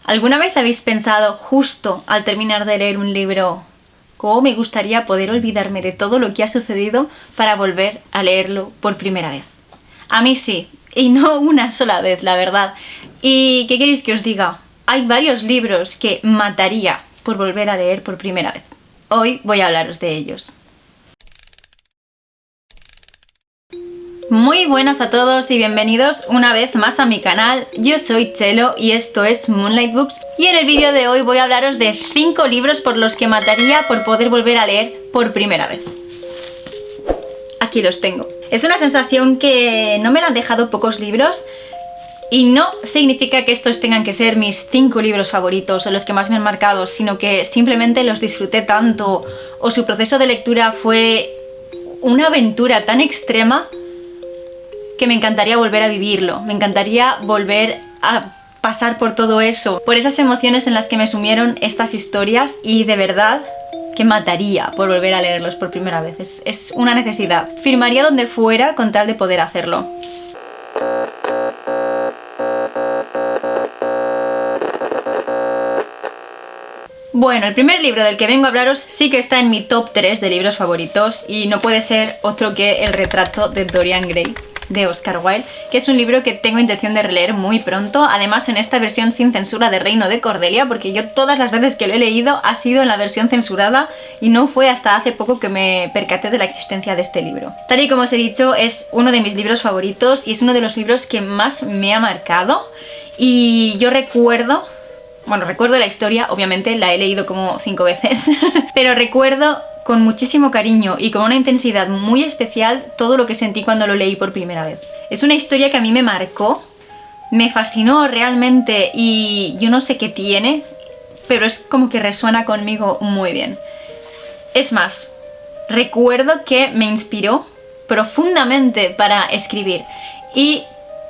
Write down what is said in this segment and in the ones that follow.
¿Alguna vez habéis pensado, justo al terminar de leer un libro, cómo me gustaría poder olvidarme de todo lo que ha sucedido para volver a leerlo por primera vez? A mí sí, y no una sola vez, la verdad. ¿Y qué queréis que os diga? Hay varios libros que mataría por volver a leer por primera vez. Hoy voy a hablaros de ellos. Muy buenas a todos y bienvenidos una vez más a mi canal. Yo soy Chelo y esto es Moonlight Books, y en el vídeo de hoy voy a hablaros de 5 libros por los que mataría por poder volver a leer por primera vez. Aquí los tengo. Es una sensación que no me la han dejado pocos libros, y no significa que estos tengan que ser mis 5 libros favoritos o los que más me han marcado, sino que simplemente los disfruté tanto o su proceso de lectura fue una aventura tan extrema que me encantaría volver a vivirlo, me encantaría volver a pasar por todo eso, por esas emociones en las que me sumieron estas historias, y de verdad que mataría por volver a leerlos por primera vez. Es una necesidad. Firmaría donde fuera con tal de poder hacerlo. Bueno, el primer libro del que vengo a hablaros sí que está en mi top 3 de libros favoritos, y no puede ser otro que El retrato de Dorian Gray, de Oscar Wilde, que es un libro que tengo intención de releer muy pronto, además en esta versión sin censura de Reino de Cordelia, porque yo todas las veces que lo he leído ha sido en la versión censurada y no fue hasta hace poco que me percaté de la existencia de este libro. Tal y como os he dicho, es uno de mis libros favoritos y es uno de los libros que más me ha marcado, y yo recuerdo la historia, obviamente la he leído como 5 veces, pero recuerdo con muchísimo cariño y con una intensidad muy especial todo lo que sentí cuando lo leí por primera vez. Es una historia que a mí me marcó, me fascinó realmente, y yo no sé qué tiene, pero es como que resuena conmigo muy bien. Es más, recuerdo que me inspiró profundamente para escribir, y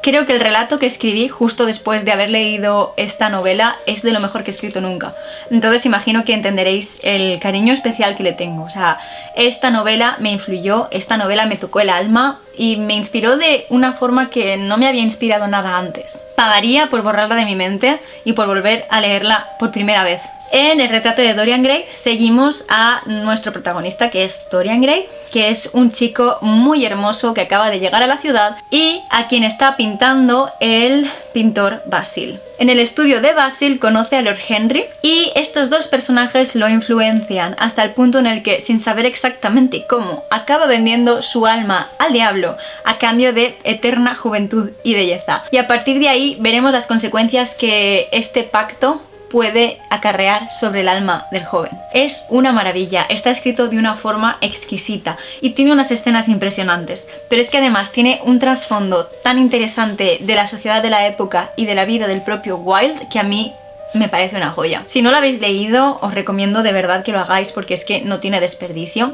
creo que el relato que escribí justo después de haber leído esta novela es de lo mejor que he escrito nunca. Entonces imagino que entenderéis el cariño especial que le tengo. O sea, esta novela me influyó, esta novela me tocó el alma y me inspiró de una forma que no me había inspirado nada antes. Pagaría por borrarla de mi mente y por volver a leerla por primera vez. En El retrato de Dorian Gray seguimos a nuestro protagonista, que es Dorian Gray, que es un chico muy hermoso que acaba de llegar a la ciudad y a quien está pintando el pintor Basil. En el estudio de Basil conoce a Lord Henry, y estos dos personajes lo influencian hasta el punto en el que, sin saber exactamente cómo, acaba vendiendo su alma al diablo a cambio de eterna juventud y belleza. Y a partir de ahí veremos las consecuencias que este pacto puede acarrear sobre el alma del joven. Es una maravilla, está escrito de una forma exquisita y tiene unas escenas impresionantes, pero es que además tiene un trasfondo tan interesante de la sociedad de la época y de la vida del propio Wilde que a mí me parece una joya. Si no lo habéis leído, os recomiendo de verdad que lo hagáis, porque es que no tiene desperdicio.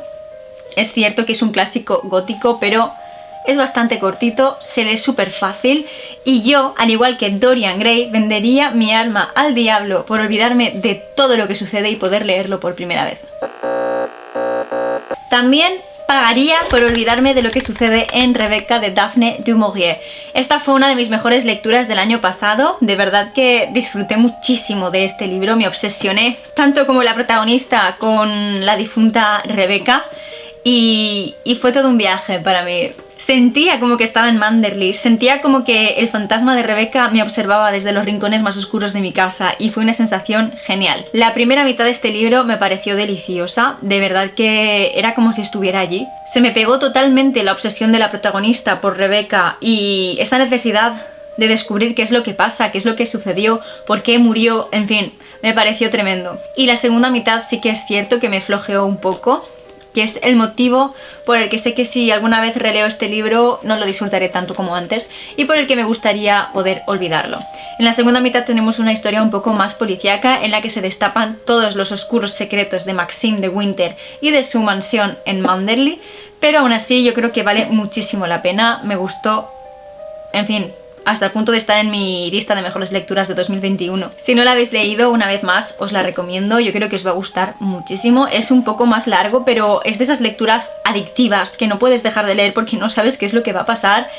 Es cierto que es un clásico gótico, pero es bastante cortito, se lee súper fácil, y yo, al igual que Dorian Gray, vendería mi alma al diablo por olvidarme de todo lo que sucede y poder leerlo por primera vez. También pagaría por olvidarme de lo que sucede en Rebecca de Daphne du Maurier. Esta fue una de mis mejores lecturas del año pasado, de verdad que disfruté muchísimo de este libro, me obsesioné tanto como la protagonista con la difunta Rebecca, y fue todo un viaje para mí. Sentía como que estaba en Manderley, sentía como que el fantasma de Rebecca me observaba desde los rincones más oscuros de mi casa, y fue una sensación genial. La primera mitad de este libro me pareció deliciosa, de verdad que era como si estuviera allí. Se me pegó totalmente la obsesión de la protagonista por Rebecca y esa necesidad de descubrir qué es lo que pasa, qué es lo que sucedió, por qué murió, en fin, me pareció tremendo. Y la segunda mitad sí que es cierto que me flojeó un poco, que es el motivo por el que sé que si alguna vez releo este libro no lo disfrutaré tanto como antes, y por el que me gustaría poder olvidarlo. En la segunda mitad tenemos una historia un poco más policíaca, en la que se destapan todos los oscuros secretos de Maxime de Winter y de su mansión en Manderley, pero aún así yo creo que vale muchísimo la pena, me gustó, en fin, hasta el punto de estar en mi lista de mejores lecturas de 2021. Si no la habéis leído, una vez más os la recomiendo, yo creo que os va a gustar muchísimo. Es un poco más largo, pero es de esas lecturas adictivas que no puedes dejar de leer porque no sabes qué es lo que va a pasar,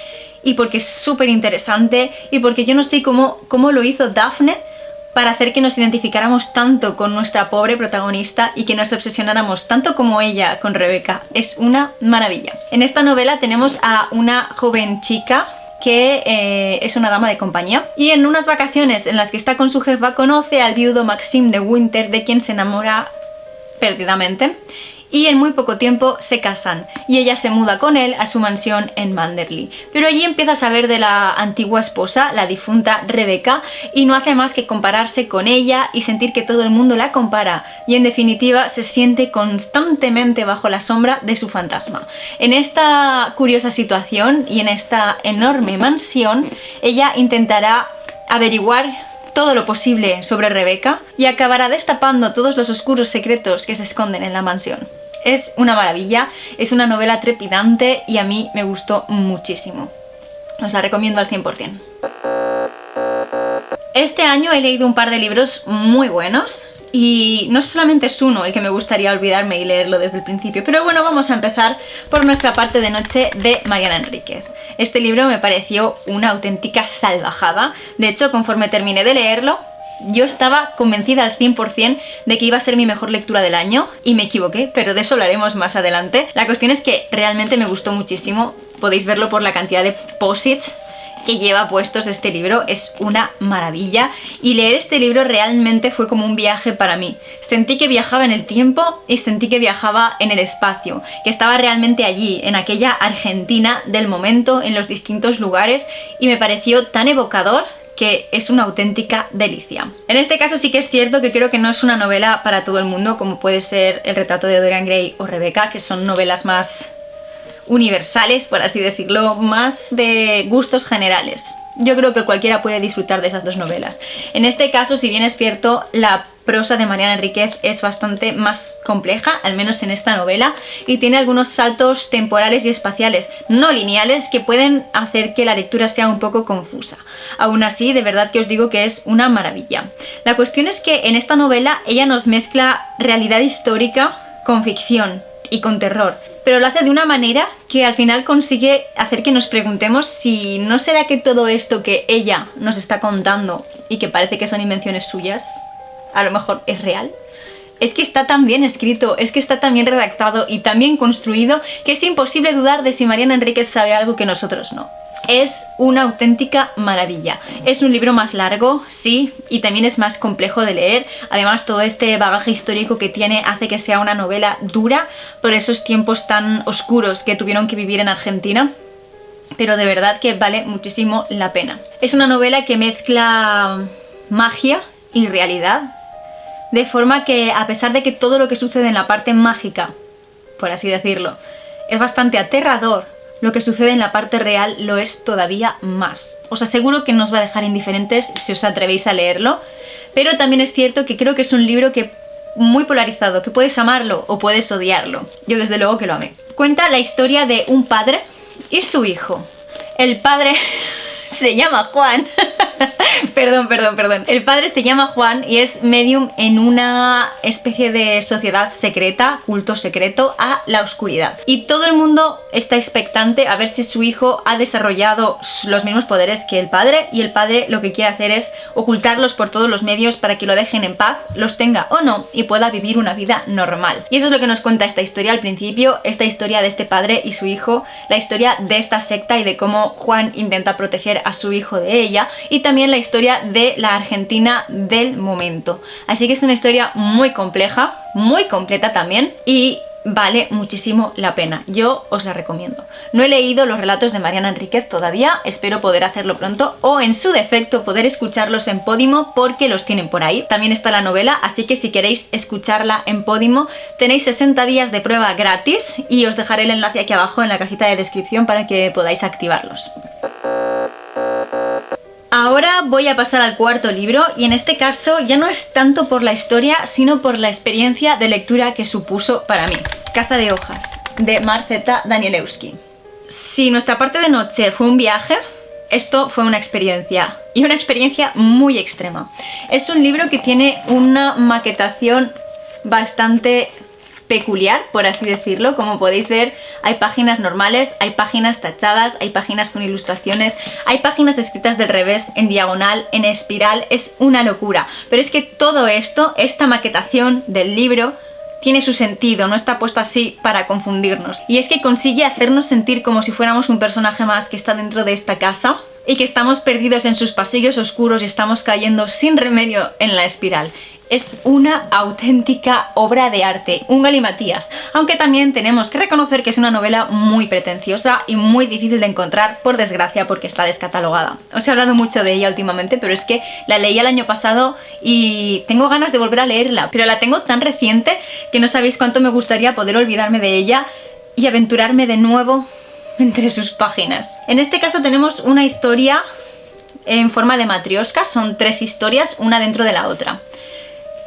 y porque es súper interesante, y porque yo no sé cómo lo hizo Daphne para hacer que nos identificáramos tanto con nuestra pobre protagonista y que nos obsesionáramos tanto como ella con Rebeca. Es una maravilla. En esta novela tenemos a una joven chica que es una dama de compañía, y en unas vacaciones en las que está con su jefa conoce al viudo Maxime de Winter, de quien se enamora perdidamente, y en muy poco tiempo se casan y ella se muda con él a su mansión en Manderley. Pero allí empieza a saber de la antigua esposa, la difunta Rebeca, y no hace más que compararse con ella y sentir que todo el mundo la compara, y en definitiva se siente constantemente bajo la sombra de su fantasma. En esta curiosa situación y en esta enorme mansión, ella intentará averiguar todo lo posible sobre Rebeca y acabará destapando todos los oscuros secretos que se esconden en la mansión. Es una maravilla, es una novela trepidante y a mí me gustó muchísimo. Os la recomiendo al 100%. Este año he leído un par de libros muy buenos y no solamente es uno el que me gustaría olvidarme y leerlo desde el principio, pero bueno, vamos a empezar por Nuestra parte de noche de Mariana Enríquez. Este libro me pareció una auténtica salvajada. De hecho, conforme terminé de leerlo, yo estaba convencida al 100% de que iba a ser mi mejor lectura del año y me equivoqué, pero de eso hablaremos más adelante. La cuestión es que realmente me gustó muchísimo. Podéis verlo por la cantidad de posits que lleva puestos este libro. Es una maravilla y leer este libro realmente fue como un viaje para mí. Sentí que viajaba en el tiempo y sentí que viajaba en el espacio, que estaba realmente allí, en aquella Argentina del momento, en los distintos lugares, y me pareció tan evocador que es una auténtica delicia. En este caso sí que es cierto que creo que no es una novela para todo el mundo, como puede ser El retrato de Dorian Gray o Rebeca, que son novelas más universales, por así decirlo, más de gustos generales. Yo creo que cualquiera puede disfrutar de esas dos novelas. En este caso, si bien es cierto, la prosa de Mariana Enríquez es bastante más compleja, al menos en esta novela, y tiene algunos saltos temporales y espaciales no lineales que pueden hacer que la lectura sea un poco confusa. Aún así, de verdad que os digo que es una maravilla. La cuestión es que en esta novela ella nos mezcla realidad histórica con ficción y con terror, pero lo hace de una manera que al final consigue hacer que nos preguntemos si no será que todo esto que ella nos está contando y que parece que son invenciones suyas, a lo mejor es real. Es que está tan bien escrito, es que está tan bien redactado y tan bien construido que es imposible dudar de si Mariana Enríquez sabe algo que nosotros no. Es una auténtica maravilla. Es un libro más largo, sí, y también es más complejo de leer. Además, todo este bagaje histórico que tiene hace que sea una novela dura por esos tiempos tan oscuros que tuvieron que vivir en Argentina. Pero de verdad que vale muchísimo la pena. Es una novela que mezcla magia y realidad, de forma que, a pesar de que todo lo que sucede en la parte mágica, por así decirlo, es bastante aterrador, lo que sucede en la parte real lo es todavía más. Os aseguro que no os va a dejar indiferentes si os atrevéis a leerlo, pero también es cierto que creo que es un libro que muy polarizado, que puedes amarlo o puedes odiarlo. Yo desde luego que lo amé. Cuenta la historia de un padre y su hijo. El padre se llama Juan. Perdón. El padre se llama Juan y es medium en una especie de sociedad secreta, culto secreto a la oscuridad. Y todo el mundo está expectante a ver si su hijo ha desarrollado los mismos poderes que el padre, y el padre lo que quiere hacer es ocultarlos por todos los medios para que lo dejen en paz, los tenga o no, y pueda vivir una vida normal. Y eso es lo que nos cuenta esta historia al principio, esta historia de este padre y su hijo, la historia de esta secta y de cómo Juan intenta proteger a su hijo de ella, y también la historia de la Argentina del momento. Así que es una historia muy compleja, muy completa también, y vale muchísimo la pena. Yo os la recomiendo. No he leído los relatos de Mariana Enríquez todavía, espero poder hacerlo pronto, o en su defecto poder escucharlos en Podimo, porque los tienen por ahí. También está la novela, así que si queréis escucharla en Podimo tenéis 60 días de prueba gratis, y os dejaré el enlace aquí abajo en la cajita de descripción para que podáis activarlos. Ahora voy a pasar al cuarto libro, y en este caso ya no es tanto por la historia, sino por la experiencia de lectura que supuso para mí. Casa de hojas, de Marceta Danielewski. Si Nuestra parte de noche fue un viaje, esto fue una experiencia, y una experiencia muy extrema. Es un libro que tiene una maquetación bastante peculiar, por así decirlo. Como podéis ver, hay páginas normales, hay páginas tachadas, hay páginas con ilustraciones, hay páginas escritas del revés, en diagonal, en espiral. Es una locura. Pero es que todo esto, esta maquetación del libro, tiene su sentido, no está puesto así para confundirnos. Y es que consigue hacernos sentir como si fuéramos un personaje más que está dentro de esta casa y que estamos perdidos en sus pasillos oscuros y estamos cayendo sin remedio en la espiral. Es una auténtica obra de arte, un galimatías, aunque también tenemos que reconocer que es una novela muy pretenciosa y muy difícil de encontrar, por desgracia, porque está descatalogada. Os he hablado mucho de ella últimamente, pero es que la leí el año pasado y tengo ganas de volver a leerla, pero la tengo tan reciente que no sabéis cuánto me gustaría poder olvidarme de ella y aventurarme de nuevo entre sus páginas. En este caso tenemos una historia en forma de matrioska, son 3 historias, una dentro de la otra.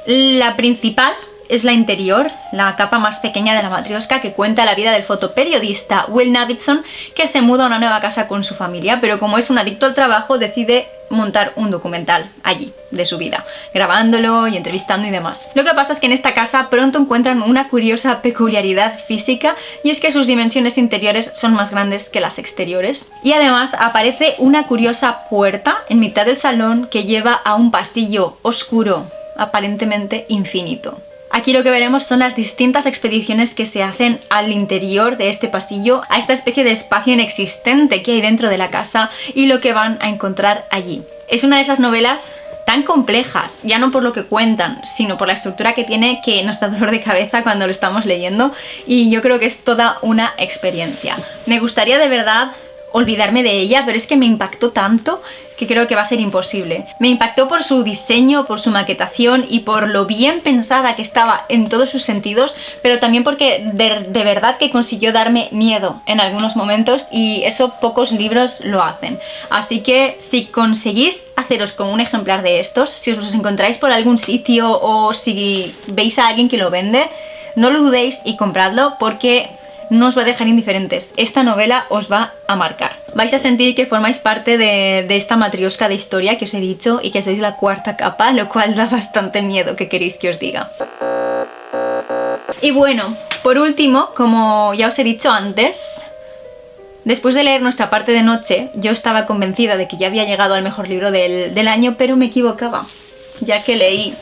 La principal es la interior, la capa más pequeña de la matrioska, que cuenta la vida del fotoperiodista Will Navidson, que se muda a una nueva casa con su familia, pero como es un adicto al trabajo decide montar un documental allí de su vida, grabándolo y entrevistando y demás. Lo que pasa es que en esta casa pronto encuentran una curiosa peculiaridad física, y es que sus dimensiones interiores son más grandes que las exteriores. Y además aparece una curiosa puerta en mitad del salón que lleva a un pasillo oscuro, aparentemente infinito. Aquí lo que veremos son las distintas expediciones que se hacen al interior de este pasillo, a esta especie de espacio inexistente que hay dentro de la casa, y lo que van a encontrar allí. Es una de esas novelas tan complejas, ya no por lo que cuentan, sino por la estructura que tiene, que nos da dolor de cabeza cuando lo estamos leyendo, y yo creo que es toda una experiencia. Me gustaría de verdad olvidarme de ella, pero es que me impactó tanto que creo que va a ser imposible. Me impactó por su diseño, por su maquetación y por lo bien pensada que estaba en todos sus sentidos, pero también porque de verdad que consiguió darme miedo en algunos momentos, y eso pocos libros lo hacen. Así que si conseguís haceros con un ejemplar de estos, si os los encontráis por algún sitio o si veis a alguien que lo vende, no lo dudéis y compradlo, porque no os va a dejar indiferentes. Esta novela os va a marcar. Vais a sentir que formáis parte de esta matrioska de historia que os he dicho, y que sois la 4ª capa, lo cual da bastante miedo. ¿Qué queréis que os diga? Y bueno, por último, como ya os he dicho antes, después de leer Nuestra parte de noche, yo estaba convencida de que ya había llegado al mejor libro del año, pero me equivocaba, ya que leí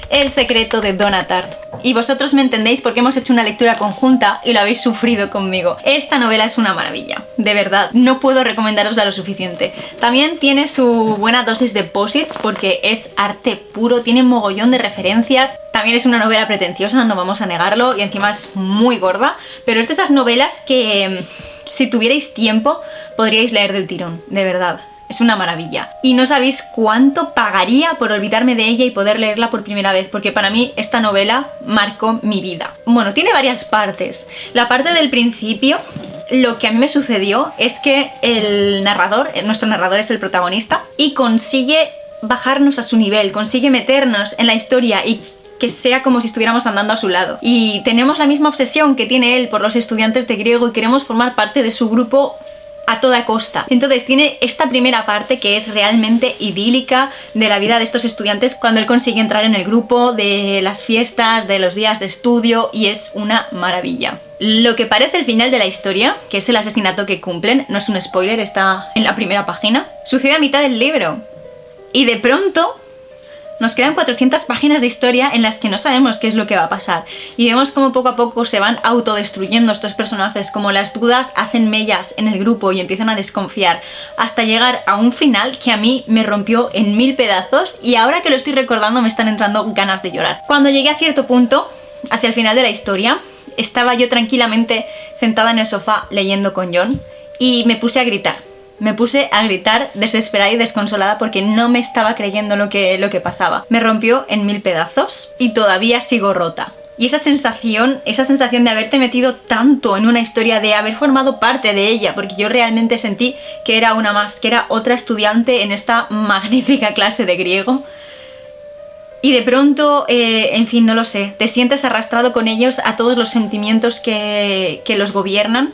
El secreto de Donna Tartt. Y vosotros me entendéis porque hemos hecho una lectura conjunta y lo habéis sufrido conmigo. Esta novela es una maravilla, de verdad, no puedo recomendarosla lo suficiente. También tiene su buena dosis de posits porque es arte puro, tiene un mogollón de referencias. También es una novela pretenciosa, no vamos a negarlo, y encima es muy gorda, pero es de esas novelas que si tuvierais tiempo podríais leer del tirón, de verdad. Es una maravilla. Y no sabéis cuánto pagaría por olvidarme de ella y poder leerla por primera vez, porque para mí esta novela marcó mi vida. Bueno, tiene varias partes. La parte del principio, lo que a mí me sucedió es que el narrador, nuestro narrador es el protagonista, y consigue bajarnos a su nivel, consigue meternos en la historia y que sea como si estuviéramos andando a su lado. Y tenemos la misma obsesión que tiene él por los estudiantes de griego y queremos formar parte de su grupo a toda costa. Entonces tiene esta primera parte que es realmente idílica de la vida de estos estudiantes cuando él consigue entrar en el grupo, de las fiestas, de los días de estudio, y es una maravilla. Lo que parece el final de la historia, que es el asesinato que cumplen, no es un spoiler, está en la primera página, sucede a mitad del libro. Y de pronto nos quedan 400 páginas de historia en las que no sabemos qué es lo que va a pasar. Y vemos cómo poco a poco se van autodestruyendo estos personajes, como las dudas hacen mellas en el grupo y empiezan a desconfiar, hasta llegar a un final que a mí me rompió en 1000 pedazos, y ahora que lo estoy recordando me están entrando ganas de llorar. Cuando llegué a cierto punto, hacia el final de la historia, estaba yo tranquilamente sentada en el sofá leyendo con John y me puse a gritar. Me puse a gritar desesperada y desconsolada porque no me estaba creyendo lo que pasaba. Me rompió en 1000 pedazos y todavía sigo rota. Y esa sensación de haberte metido tanto en una historia, de haber formado parte de ella, porque yo realmente sentí que era una más, que era otra estudiante en esta magnífica clase de griego. Y de pronto, en fin, no lo sé, te sientes arrastrado con ellos a todos los sentimientos que los gobiernan.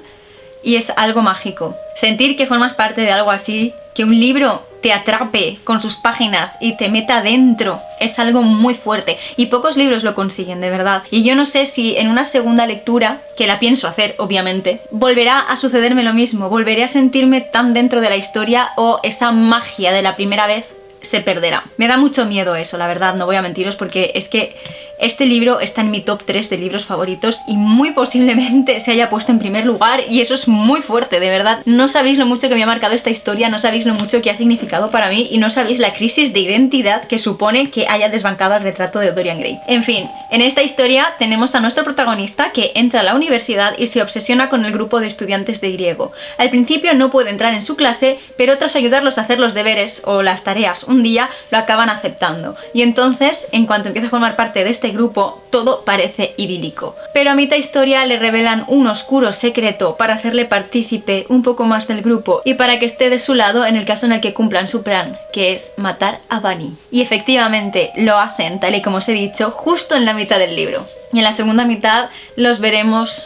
y es algo mágico. Sentir que formas parte de algo así, que un libro te atrape con sus páginas y te meta dentro, es algo muy fuerte y pocos libros lo consiguen, de verdad. Y yo no sé si en una segunda lectura, que la pienso hacer obviamente, volverá a sucederme lo mismo, volveré a sentirme tan dentro de la historia o esa magia de la primera vez se perderá. Me da mucho miedo eso, la verdad, no voy a mentiros, porque es que este libro está en mi top 3 de libros favoritos y muy posiblemente se haya puesto en primer lugar, y eso es muy fuerte, de verdad. No sabéis lo mucho que me ha marcado esta historia, no sabéis lo mucho que ha significado para mí y no sabéis la crisis de identidad que supone que haya desbancado el retrato de Dorian Gray. En fin, en esta historia tenemos a nuestro protagonista que entra a la universidad y se obsesiona con el grupo de estudiantes de griego. Al principio no puede entrar en su clase, pero tras ayudarlos a hacer los deberes o las tareas un día, lo acaban aceptando. Y entonces, en cuanto empieza a formar parte de este grupo, todo parece idílico. Pero a mitad historia le revelan un oscuro secreto para hacerle partícipe un poco más del grupo y para que esté de su lado en el caso en el que cumplan su plan, que es matar a Bunny. Y efectivamente lo hacen, tal y como os he dicho, justo en la mitad del libro. Y en la segunda mitad los veremos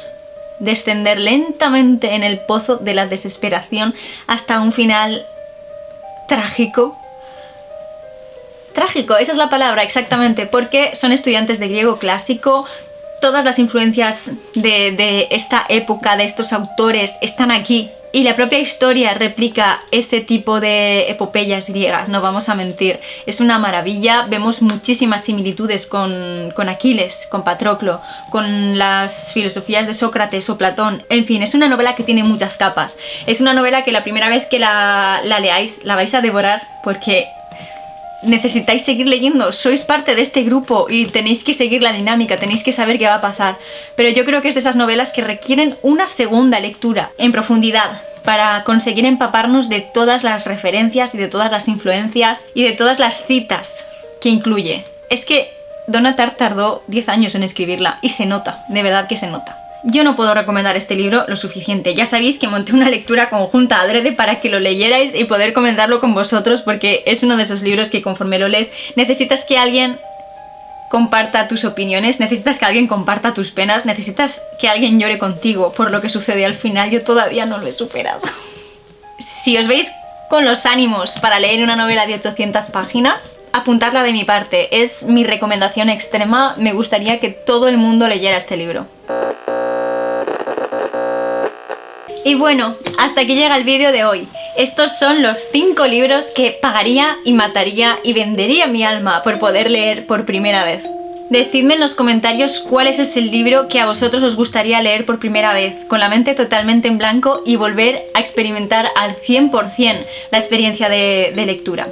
descender lentamente en el pozo de la desesperación hasta un final trágico. Trágico, esa es la palabra, exactamente, porque son estudiantes de griego clásico, todas las influencias de esta época, de estos autores, están aquí. Y la propia historia replica ese tipo de epopeyas griegas, no vamos a mentir. Es una maravilla, vemos muchísimas similitudes con Aquiles, con Patroclo, con las filosofías de Sócrates o Platón. En fin, es una novela que tiene muchas capas. Es una novela que la primera vez que la leáis la vais a devorar, porque necesitáis seguir leyendo, sois parte de este grupo y tenéis que seguir la dinámica, tenéis que saber qué va a pasar. Pero yo creo que es de esas novelas que requieren una segunda lectura en profundidad para conseguir empaparnos de todas las referencias y de todas las influencias y de todas las citas que incluye. Es que Donna Tartt tardó 10 años en escribirla y se nota, de verdad que se nota. Yo no puedo recomendar este libro lo suficiente. Ya sabéis que monté una lectura conjunta adrede para que lo leyerais y poder comentarlo con vosotros, porque es uno de esos libros que conforme lo lees necesitas que alguien comparta tus opiniones, necesitas que alguien comparta tus penas, necesitas que alguien llore contigo por lo que sucede al final. Yo todavía no lo he superado. Si os veis con los ánimos para leer una novela de 800 páginas, apuntadla de mi parte. Es mi recomendación extrema. Me gustaría que todo el mundo leyera este libro. Y bueno, hasta aquí llega el vídeo de hoy. Estos son los 5 libros que pagaría y mataría y vendería mi alma por poder leer por primera vez. Decidme en los comentarios cuál es ese libro que a vosotros os gustaría leer por primera vez, con la mente totalmente en blanco y volver a experimentar al 100% la experiencia de lectura.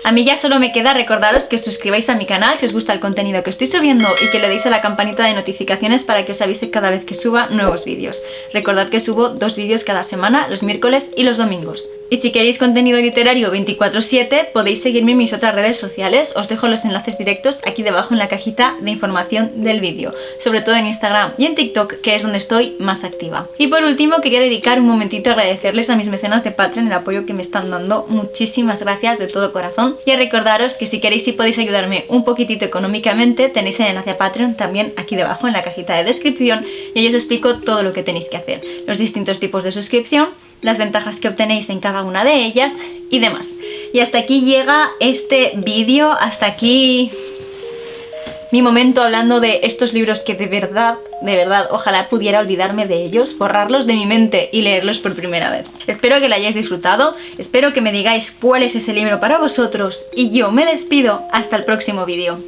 A mí ya solo me queda recordaros que os suscribáis a mi canal si os gusta el contenido que estoy subiendo y que le deis a la campanita de notificaciones para que os avise cada vez que suba nuevos vídeos. Recordad que subo 2 vídeos cada semana, los miércoles y los domingos. Y si queréis contenido literario 24/7, podéis seguirme en mis otras redes sociales. Os dejo los enlaces directos aquí debajo en la cajita de información del vídeo, sobre todo en Instagram y en TikTok, que es donde estoy más activa. Y por último, quería dedicar un momentito a agradecerles a mis mecenas de Patreon el apoyo que me están dando. Muchísimas gracias de todo corazón. Y a recordaros que si queréis y podéis ayudarme un poquitito económicamente, tenéis el enlace a Patreon también aquí debajo en la cajita de descripción, y ahí os explico todo lo que tenéis que hacer, los distintos tipos de suscripción, las ventajas que obtenéis en cada una de ellas y demás. Y hasta aquí llega este vídeo, hasta aquí mi momento hablando de estos libros que de verdad, ojalá pudiera olvidarme de ellos, borrarlos de mi mente y leerlos por primera vez. Espero que lo hayáis disfrutado, espero que me digáis cuál es ese libro para vosotros y yo me despido hasta el próximo vídeo.